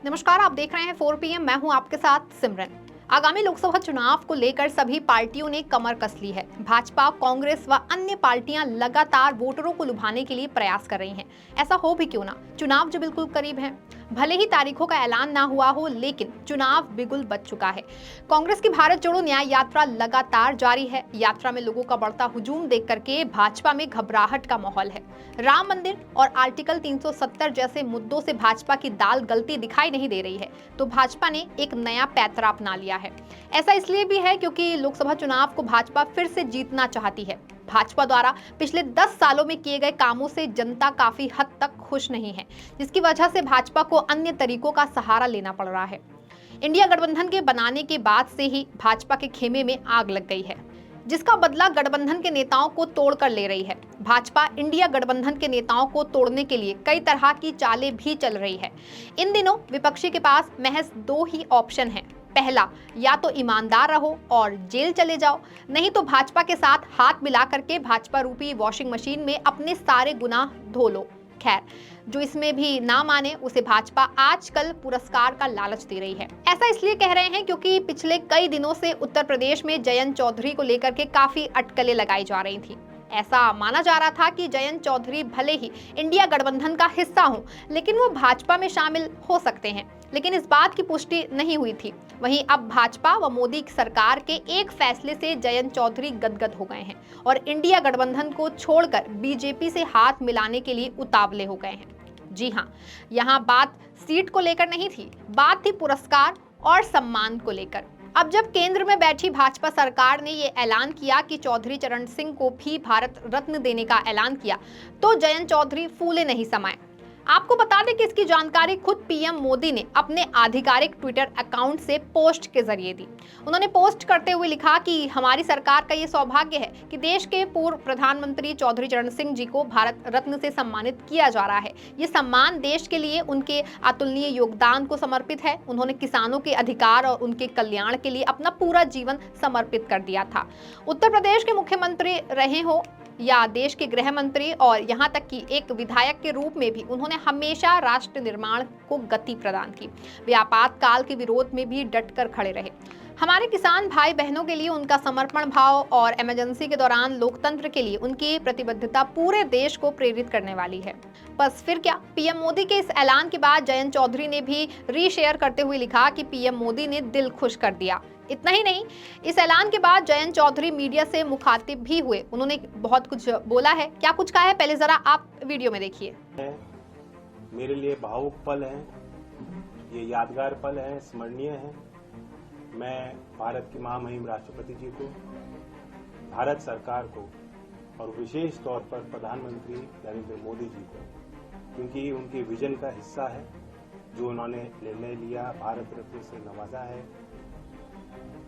नमस्कार, आप देख रहे हैं 4 PM। मैं हूं आपके साथ सिमरन। आगामी लोकसभा चुनाव को लेकर सभी पार्टियों ने कमर कस ली है। भाजपा, कांग्रेस व अन्य पार्टियां लगातार वोटरों को लुभाने के लिए प्रयास कर रही हैं। ऐसा हो भी क्यों ना, चुनाव जो बिल्कुल करीब है। भले ही तारीखों का ऐलान ना हुआ हो, लेकिन चुनाव बिगुल बज चुका है। कांग्रेस की भारत जोड़ो न्याय यात्रा लगातार जारी है। यात्रा में लोगों का बढ़ता हुजूम देख करके भाजपा में घबराहट का माहौल है। राम मंदिर और आर्टिकल 370 जैसे मुद्दों से भाजपा की दाल गलती दिखाई नहीं दे रही है, तो भाजपा ने एक नया पैंतरा अपना लिया है। ऐसा इसलिए भी है क्योंकि लोकसभा चुनाव को भाजपा फिर से जीतना चाहती है। भाजपा द्वारा पिछले 10 सालों में किए गए कामों से जनता काफी हद तक खुश नहीं है, जिसकी वजह से भाजपा को अन्य तरीकों का सहारा लेना पड़ रहा है। इंडिया गठबंधन के बनाने के बाद से ही भाजपा के खेमे में आग लग गई है, जिसका बदला गठबंधन के नेताओं को तोड़कर ले रही है। भाजपा इंडिया गठबंधन के नेताओं को तोड़ने के लिए कई तरह की चालें भी चल रही है। इन दिनों विपक्षी के पास महज 2 ही ऑप्शन हैं। पहला, या तो ईमानदार रहो और जेल चले जाओ, नहीं तो भाजपा के साथ हाथ मिला करके भाजपा रूपी वॉशिंग मशीन में अपने सारे गुनाह धो लो। खैर, जो इसमें भी ना माने उसे भाजपा आजकल पुरस्कार का लालच दे रही है। ऐसा इसलिए कह रहे हैं क्योंकि पिछले कई दिनों से उत्तर प्रदेश में जयंत चौधरी को लेकर के काफी अटकलें लगाई जा रही थी। ऐसा माना जा रहा था कि जयंत चौधरी भले ही इंडिया गठबंधन का हिस्सा हों, लेकिन वो भाजपा में शामिल हो सकते हैं, लेकिन इस बात की पुष्टि नहीं हुई थी। वहीं अब भाजपा व मोदी सरकार के एक फैसले से जयंत चौधरी गदगद हो गए हैं और इंडिया गठबंधन को छोड़कर बीजेपी से हाथ मिलाने के लिए उतावले हो गए हैं। जी हाँ, यहाँ बात सीट को लेकर नहीं थी, बात थी पुरस्कार और सम्मान को लेकर। अब जब केंद्र में बैठी भाजपा सरकार ने ये ऐलान किया कि चौधरी चरण सिंह को भी भारत रत्न देने का ऐलान किया, तो जयंत चौधरी फूले नहीं समाये। आपको बता दें कि इसकी जानकारी खुद पीएम मोदी ने अपने आधिकारिक ट्विटर अकाउंट से पोस्ट के जरिए दी। उन्होंने पोस्ट करते हुए लिखा कि हमारी सरकार का ये सौभाग्य है कि देश के पूर्व प्रधानमंत्री चौधरी चरण सिंह जी को भारत रत्न से सम्मानित किया जा रहा है। ये सम्मान देश के लिए उनके अतुलनीय योगदान को समर्पित है। उन्होंने किसानों के अधिकार और उनके कल्याण के लिए अपना पूरा जीवन समर्पित कर दिया था। उत्तर प्रदेश के मुख्यमंत्री रहे हो या देश के गृह मंत्री और यहाँ तक कि एक विधायक के रूप में भी उन्होंने हमेशा राष्ट्र निर्माण को गति प्रदान की। वे आपातकाल के विरोध में भी डटकर खड़े रहे। हमारे किसान भाई बहनों के लिए उनका समर्पण भाव और इमरजेंसी के दौरान लोकतंत्र के लिए उनकी प्रतिबद्धता पूरे देश को प्रेरित करने वाली है। बस फिर क्या, पीएम मोदी के इस ऐलान के बाद जयंत चौधरी ने भी रीशेयर करते हुए लिखा कि पीएम मोदी ने दिल खुश कर दिया। इतना ही नहीं, इस ऐलान के बाद जयंत चौधरी मीडिया से मुखातिब भी हुए। उन्होंने बहुत कुछ बोला है। क्या कुछ कहा है, पहले जरा आप वीडियो में देखिए। मेरे लिए भावुक पल है, ये यादगार पल है, स्मरणीय है। मैं भारत की महामहिम राष्ट्रपति जी को, भारत सरकार को और विशेष तौर पर प्रधानमंत्री नरेंद्र मोदी जी को, क्योंकि उनके विजन का हिस्सा है, जो उन्होंने निर्णय लिया, भारत रत्न से नवाजा है।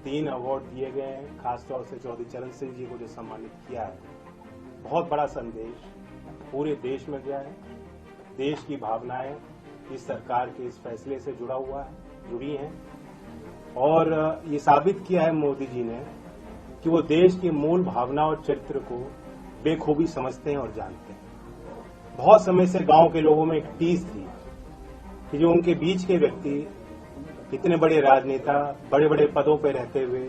3 अवार्ड दिए गए हैं, खासतौर से चौधरी चरण सिंह जी को जो सम्मानित किया है। बहुत बड़ा संदेश पूरे देश में गया है। देश की भावनाएं इस सरकार के इस फैसले से जुड़ी हैं और ये साबित किया है मोदी जी ने कि वो देश की मूल भावना और चरित्र को बेखूबी समझते हैं और जानते हैं। बहुत समय से गांव के लोगों में एक टीस थी कि जो उनके बीच के व्यक्ति, इतने बड़े राजनेता, बड़े बड़े पदों पर रहते हुए,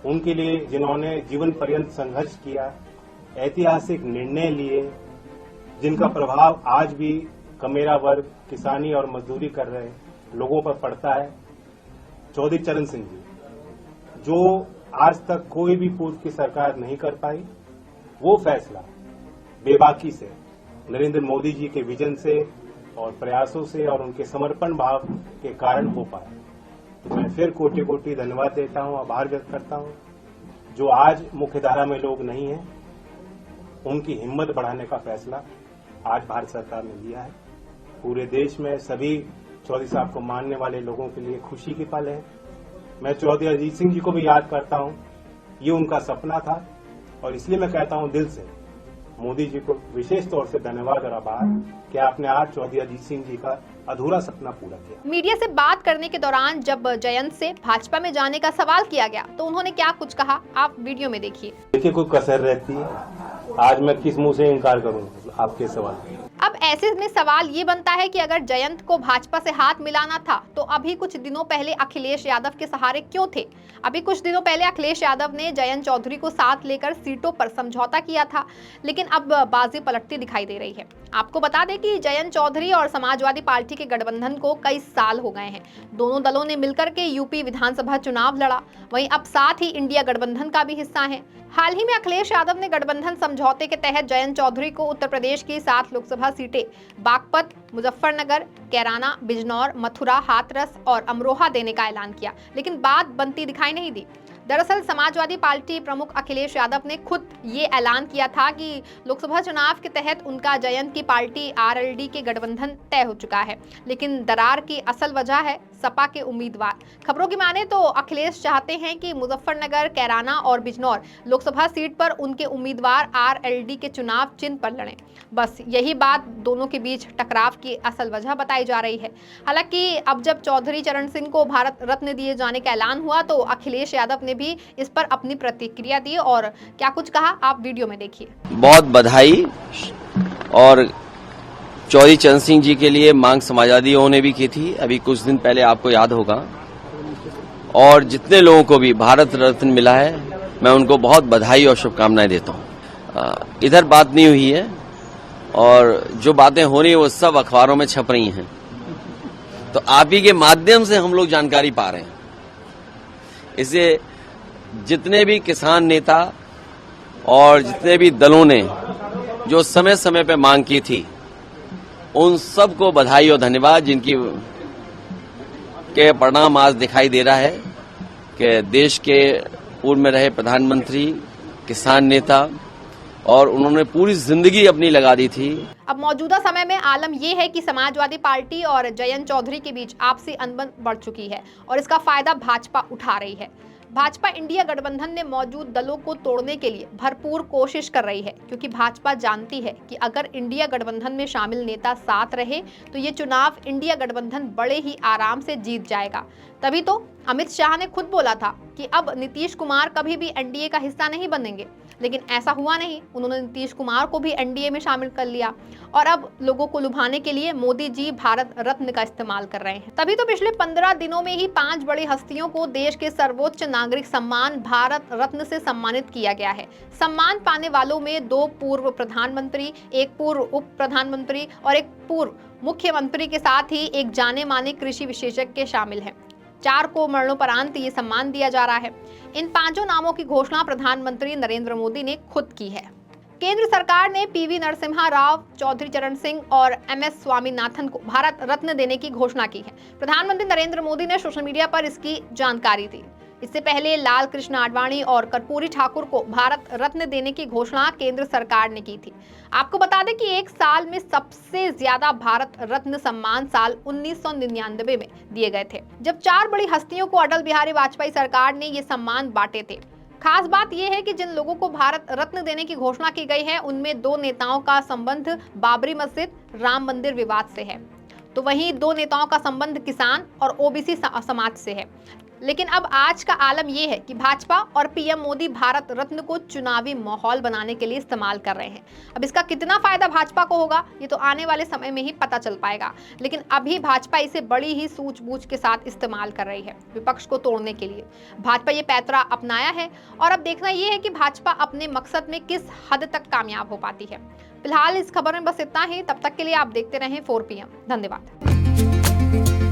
उनके लिए जिन्होंने जीवन पर्यंत संघर्ष किया, ऐतिहासिक निर्णय लिए, जिनका प्रभाव आज भी कमेरा वर्ग, किसानी और मजदूरी कर रहे लोगों पर पड़ता है, चौधरी चरण सिंह जी, जो आज तक कोई भी पूर्व की सरकार नहीं कर पाई, वो फैसला बेबाकी से नरेंद्र मोदी जी के विजन से और प्रयासों से और उनके समर्पण भाव के कारण हो पाया। तो मैं फिर कोटि कोटि धन्यवाद देता हूं, आभार व्यक्त करता हूं। जो आज मुख्यधारा में लोग नहीं हैं, उनकी हिम्मत बढ़ाने का फैसला आज भारत सरकार ने लिया है। पूरे देश में सभी चौधरी साहब को मानने वाले लोगों के लिए खुशी की पल है। मैं चौधरी अजीत सिंह जी को भी याद करता हूं, ये उनका सपना था और इसलिए मैं कहता हूं दिल से मोदी जी को विशेष तौर से धन्यवाद और आभार कि आपने आज चौधरी अजीत सिंह जी का अधूरा सपना पूरा किया। मीडिया से बात करने के दौरान जब जयंत से भाजपा में जाने का सवाल किया गया, तो उन्होंने क्या कुछ कहा, आप वीडियो में देखिए। देखिए, कोई कसर रहती है, आज मैं किस मुंह से इनकार करूं आपके सवाल। अब ऐसे में सवाल ये बनता है कि अगर जयंत को भाजपा से हाथ मिलाना था तो अभी कुछ दिनों पहले अखिलेश यादव के सहारे क्यों थे? अभी कुछ दिनों पहले अखिलेश यादव ने जयंत चौधरी को साथ लेकर सीटों पर समझौता किया था, लेकिन अब बाजी पलटती दिखाई दे रही है। आपको बता दें कि जयंत चौधरी और समाजवादी पार्टी के गठबंधन को कई साल हो गए हैं। दोनों दलों ने मिलकर के यूपी विधानसभा चुनाव लड़ा, वहीं अब साथ ही इंडिया गठबंधन का भी हिस्सा है। हाल ही में अखिलेश यादव ने गठबंधन समझौते के तहत जयंत चौधरी को उत्तर प्रदेश की 7 लोकसभा सीटें बागपत, मुजफ्फरनगर, कैराना, बिजनौर, मथुरा, हाथरस और अमरोहा देने का ऐलान किया, लेकिन बात बनती दिखाई नहीं दी। दरअसल समाजवादी पार्टी प्रमुख अखिलेश यादव ने खुद ये ऐलान किया था कि लोकसभा चुनाव के तहत उनका जयंत की पार्टी आरएलडी के गठबंधन तय हो चुका है, लेकिन दरार की असल वजह है सपा के उम्मीदवार। खबरों की माने तो अखिलेश चाहते हैं कि मुजफ्फरनगर, कैराना और बिजनौर लोकसभा सीट पर उनके उम्मीदवार आरएलडी के चुनाव चिन्ह पर लड़ें। बस यही बात दोनों के बीच टकराव की असल वजह बताई जा रही है। हालांकि अब जब चौधरी चरण सिंह को भारत रत्न दिए जाने का ऐलान हुआ तो अखिलेश यादव ने भी इस पर अपनी प्रतिक्रिया दी और क्या कुछ कहा, आप वीडियो में देखिए। बहुत बधाई। और चौधरी चरण सिंह जी के लिए मांग समाजवादियों ने भी की थी, अभी कुछ दिन पहले, आपको याद होगा। और जितने लोगों को भी भारत रत्न मिला है, मैं उनको बहुत बधाई और शुभकामनाएं देता हूं। इधर बात नहीं हुई है और जो बातें हो रही है वो सब अखबारों में छप रही हैं, तो आप ही के माध्यम से हम लोग जानकारी पा रहे हैं। इससे जितने भी किसान नेता और जितने भी दलों ने जो समय समय पे मांग की थी, उन सबको बधाई और धन्यवाद, जिनकी के परिणाम आज दिखाई दे रहा है कि देश के पूर्व में रहे प्रधानमंत्री, किसान नेता, और उन्होंने पूरी जिंदगी अपनी लगा दी थी। अब मौजूदा समय में आलम यह है कि समाजवादी पार्टी और जयंत चौधरी के बीच आपसी अनबन बढ़ चुकी है और इसका फायदा भाजपा उठा रही है। भाजपा इंडिया गठबंधन ने मौजूद दलों को तोड़ने के लिए भरपूर कोशिश कर रही है, क्योंकि भाजपा जानती है कि अगर इंडिया गठबंधन में शामिल नेता साथ रहे तो ये चुनाव इंडिया गठबंधन बड़े ही आराम से जीत जाएगा। तभी तो अमित शाह ने खुद बोला था कि अब नीतीश कुमार कभी भी एनडीए का हिस्सा नहीं बनेंगे, लेकिन ऐसा हुआ नहीं। उन्होंने नीतीश कुमार को भी एनडीए में शामिल कर लिया और अब लोगों को लुभाने के लिए मोदी जी भारत रत्न का इस्तेमाल कर रहे हैं। तभी तो पिछले 15 दिनों में ही 5 बड़ी हस्तियों को देश के सर्वोच्च नागरिक सम्मान भारत रत्न से सम्मानित किया गया है। सम्मान पाने वालों में 2 पूर्व प्रधानमंत्री, 1 पूर्व उप प्रधानमंत्री और 1 पूर्व मुख्यमंत्री के साथ ही एक जाने माने कृषि विशेषज्ञ शामिल हैं। 4 को मरणोपरांत ये सम्मान दिया जा रहा है। इन 5 नामों की घोषणा प्रधानमंत्री नरेंद्र मोदी ने खुद की है। केंद्र सरकार ने पीवी नरसिम्हा राव, चौधरी चरण सिंह और एमएस स्वामीनाथन को भारत रत्न देने की घोषणा की है। प्रधानमंत्री नरेंद्र मोदी ने सोशल मीडिया पर इसकी जानकारी दी। इससे पहले लाल कृष्ण आडवाणी और कर्पूरी ठाकुर को भारत रत्न देने की घोषणा केंद्र सरकार ने की थी। आपको बता दें कि एक साल में सबसे ज्यादा भारत रत्न सम्मान साल 1999 में दिए गए थे, जब 4 बड़ी हस्तियों को अटल बिहारी वाजपेयी सरकार ने ये सम्मान बांटे थे। खास बात यह है कि जिन लोगों को भारत रत्न देने की घोषणा की गई है, उनमें 2 नेताओं का संबंध बाबरी मस्जिद, राम मंदिर विवाद से है, तो वहीं 2 नेताओं का संबंध किसान और ओबीसी समाज से है। लेकिन अब आज का आलम यह है कि भाजपा और पीएम मोदी भारत रत्न को चुनावी माहौल बनाने के लिए इस्तेमाल कर रहे हैं। अब इसका कितना फायदा भाजपा को होगा, ये तो आने वाले समय में ही पता चल पाएगा, लेकिन अभी भाजपा इसे बड़ी ही सूझबूझ के साथ इस्तेमाल कर रही है विपक्ष को तोड़ने के लिए। भाजपा ये पैतरा अपनाया है और अब देखना यह है कि भाजपा अपने मकसद में किस हद तक कामयाब हो पाती है। फिलहाल इस खबर में बस इतना ही। तब तक के लिए आप देखते रहें 4PM। धन्यवाद।